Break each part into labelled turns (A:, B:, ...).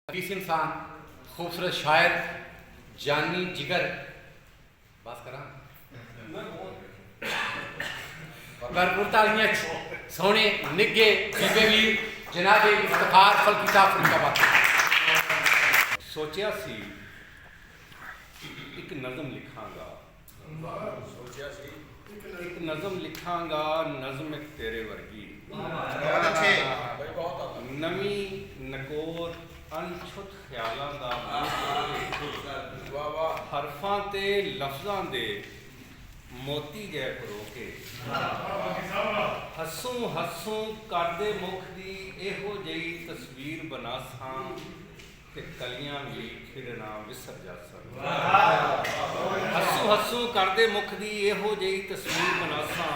A: हकीस इंसान खूबसूरत शायर जानी जिगर बस करा भरपूर तालियां सोने निगे बीबे भी जनाबे इफ्तिखार फलकीता फरीदाबाद।
B: सोचिया सी एक नज़म लिखांगा, एक नज़म लिखांगा, नज़म एक तेरे वर्गी नवी नकोर अनछुत ख्यालां दा हरफां ते लफ्ज़ां दे मोती जै परो के हसूं हसूं करदे मुख दी एहो जही तस्वीर बनासां ते कलियां भी खिड़ना विसर जासन। हसूं हसूं करदे मुख दी एहो जही तस्वीर बनासां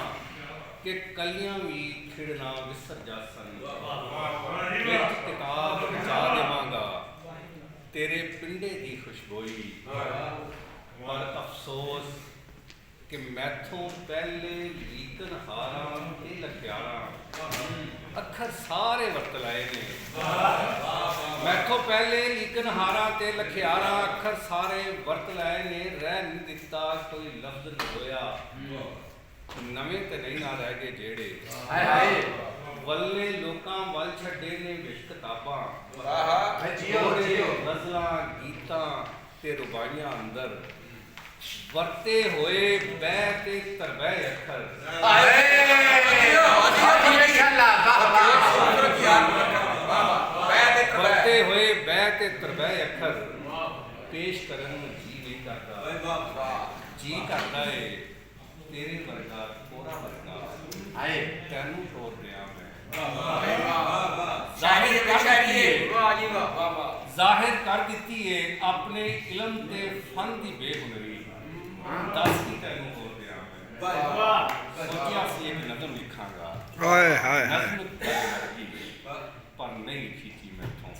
B: कि कलियां भी खिड़ना विसर जासन। विच किताब बचा देवांगा तेरे पिंडे दी खुशबोई, पर अफसोस कि मैथों पहले लीकन हारां ते लख्यारां अखर सारे वरत लाए ने। मैथों पहले लीकन हारां ते लख्यारां अखर सारे वरत लाए ने। रह नहीं दिता कोई लफ्ज नहीं होया, नवे ते नहीं ना रह गए जेड़े वल्ले लोकां वल छड्डे ने विच किताबां गज़लां गीतां ते रुबाइयां अंदर वरते होए बह ते तरबह अखर वरते होए बह ते तरबह अखर पेश करन जी नहीं करता। जी करता है तेरे वर्गा कोरा वर्गा आए तैनू तोड़ दिया मैं। जाहिर कर दी है अपने इलम ते फन दी बेहुनरी, दस की तैनू तोड़ दिया मैं। सोचिया सी एक नज़म लिखांगा, नज़म पर नहीं लिखी थी मैथों।